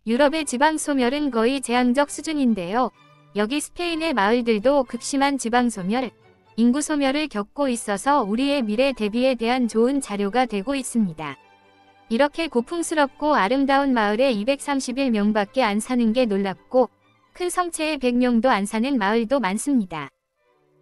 유럽의 지방 소멸은 거의 재앙적 수준인데요. 여기 스페인의 마을들도 극심한 지방 소멸, 인구 소멸을 겪고 있어서 우리의 미래 대비에 대한 좋은 자료가 되고 있습니다. 이렇게 고풍스럽고 아름다운 마을에 231명밖에 안 사는 게 놀랍고 큰 성체에 100명도 안 사는 마을도 많습니다.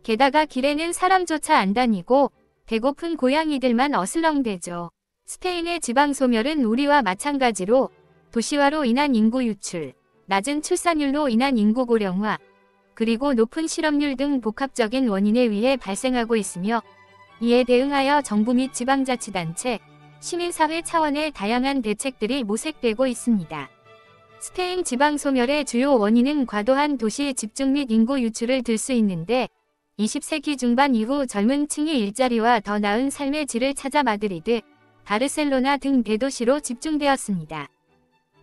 게다가 길에는 사람조차 안 다니고 배고픈 고양이들만 어슬렁대죠. 스페인의 지방 소멸은 우리와 마찬가지로 도시화로 인한 인구 유출, 낮은 출산율로 인한 인구 고령화, 그리고 높은 실업률 등 복합적인 원인에 의해 발생하고 있으며 이에 대응하여 정부 및 지방자치단체, 시민사회 차원의 다양한 대책들이 모색되고 있습니다. 스페인 지방 소멸의 주요 원인은 과도한 도시 집중 및 인구 유출을 들 수 있는데 20세기 중반 이후 젊은 층이 일자리와 더 나은 삶의 질을 찾아 마드리드, 바르셀로나 등 대도시로 집중되었습니다.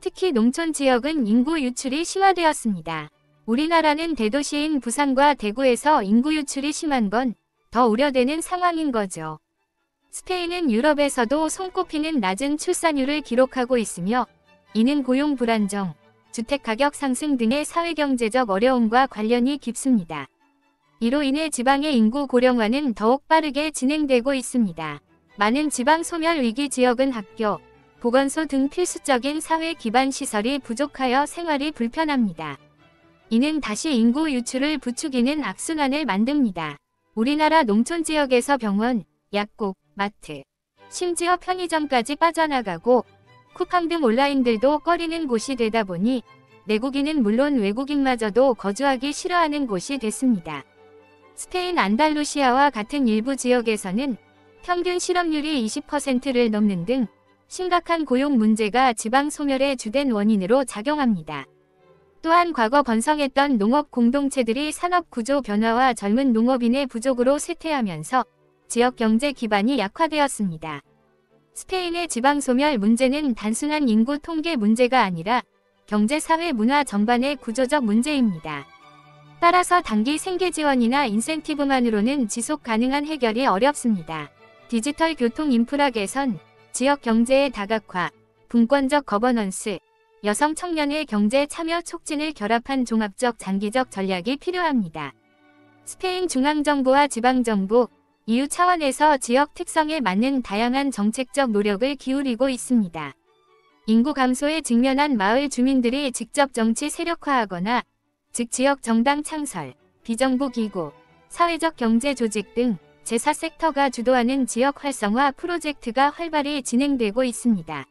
특히 농촌 지역은 인구 유출이 심화되었습니다. 우리나라는 대도시인 부산과 대구에서 인구 유출이 심한 건 더 우려되는 상황인 거죠. 스페인은 유럽에서도 손꼽히는 낮은 출산율을 기록하고 있으며 이는 고용 불안정, 주택가격 상승 등의 사회경제적 어려움과 관련이 깊습니다. 이로 인해 지방의 인구 고령화는 더욱 빠르게 진행되고 있습니다. 많은 지방 소멸 위기 지역은 학교, 보건소 등 필수적인 사회 기반 시설이 부족하여 생활이 불편합니다. 이는 다시 인구 유출을 부추기는 악순환을 만듭니다. 우리나라 농촌 지역에서 병원, 약국, 마트, 심지어 편의점까지 빠져나가고 쿠팡 등 온라인들도 꺼리는 곳이 되다 보니 내국인은 물론 외국인마저도 거주하기 싫어하는 곳이 됐습니다. 스페인 안달루시아와 같은 일부 지역에서는 평균 실업률이 20%를 넘는 등 심각한 고용 문제가 지방 소멸의 주된 원인으로 작용합니다. 또한 과거 번성했던 농업 공동체들이 산업 구조 변화와 젊은 농업인의 부족으로 쇠퇴하면서 지역 경제 기반이 약화되었습니다. 스페인의 지방 소멸 문제는 단순한 인구 통계 문제가 아니라 경제, 사회, 문화 전반의 구조적 문제입니다. 따라서 단기 생계 지원이나 인센티브만으로는 지속 가능한 해결이 어렵습니다. 디지털 교통 인프라 개선, 지역 경제의 다각화, 분권적 거버넌스, 여성 청년의 경제 참여 촉진을 결합한 종합적 장기적 전략이 필요합니다. 스페인 중앙정부와 지방정부, EU 차원에서 지역 특성에 맞는 다양한 정책적 노력을 기울이고 있습니다. 인구 감소에 직면한 마을 주민들이 직접 정치 세력화하거나 즉 지역 정당 창설, 비정부 기구, 사회적 경제 조직 등 제4섹터가 주도하는 지역 활성화 프로젝트가 활발히 진행되고 있습니다.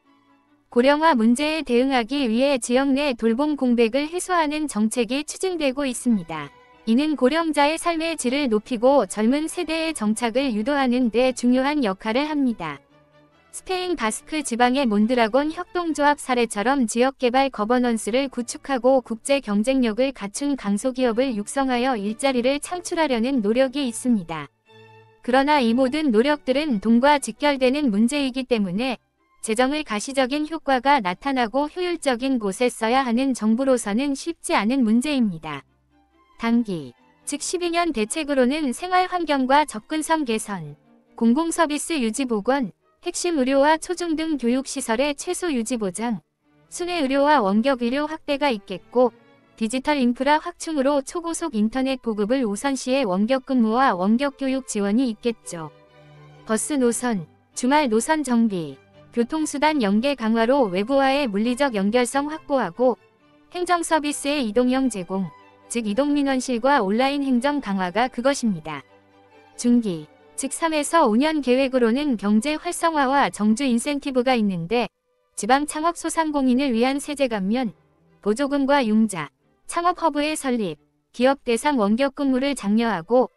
고령화 문제에 대응하기 위해 지역 내 돌봄 공백을 해소하는 정책이 추진되고 있습니다. 이는 고령자의 삶의 질을 높이고 젊은 세대의 정착을 유도하는 데 중요한 역할을 합니다. 스페인 바스크 지방의 몬드라곤 협동조합 사례처럼 지역개발 거버넌스를 구축하고 국제 경쟁력을 갖춘 강소기업을 육성하여 일자리를 창출하려는 노력이 있습니다. 그러나 이 모든 노력들은 돈과 직결되는 문제이기 때문에 재정을 가시적인 효과가 나타나고 효율적인 곳에 써야 하는 정부로서는 쉽지 않은 문제입니다. 단기, 즉 12년 대책으로는 생활환경과 접근성 개선, 공공서비스 유지 복원, 핵심 의료와 초중등 교육시설의 최소 유지 보장, 순회 의료와 원격 의료 확대가 있겠고 디지털 인프라 확충으로 초고속 인터넷 보급을 우선시해 원격 근무와 원격 교육 지원이 있겠죠. 버스 노선, 주말 노선 정비, 교통수단 연계 강화로 외부와의 물리적 연결성 확보하고 행정서비스의 이동형 제공, 즉 이동민원실과 온라인 행정 강화가 그것입니다. 중기, 즉 3에서 5년 계획으로는 경제 활성화와 정주 인센티브가 있는데 지방 창업 소상공인을 위한 세제 감면, 보조금과 융자, 창업 허브의 설립, 기업 대상 원격 근무를 장려하고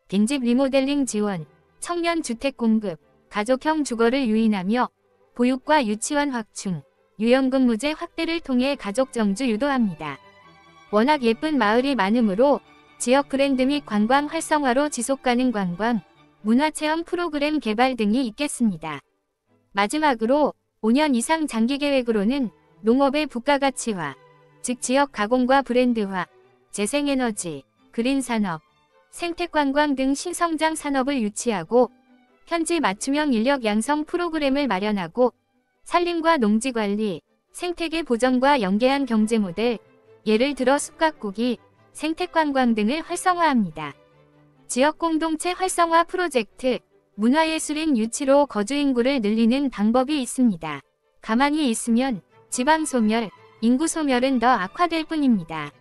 빈집 리모델링 지원, 청년 주택 공급, 가족형 주거를 유인하며 보육과 유치원 확충, 유연근무제 확대를 통해 가족 정주 유도합니다. 워낙 예쁜 마을이 많으므로 지역 브랜드 및 관광 활성화로 지속가능 관광, 문화체험 프로그램 개발 등이 있겠습니다. 마지막으로 5년 이상 장기 계획으로는 농업의 부가가치화, 즉 지역 가공과 브랜드화, 재생에너지, 그린산업, 생태관광 등 신성장 산업을 유치하고 현지 맞춤형 인력 양성 프로그램을 마련하고 산림과 농지관리, 생태계 보전과 연계한 경제 모델, 예를 들어 숲가꾸기, 생태관광 등을 활성화합니다. 지역 공동체 활성화 프로젝트, 문화예술인 유치로 거주인구를 늘리는 방법이 있습니다. 가만히 있으면 지방소멸, 인구소멸은 더 악화될 뿐입니다.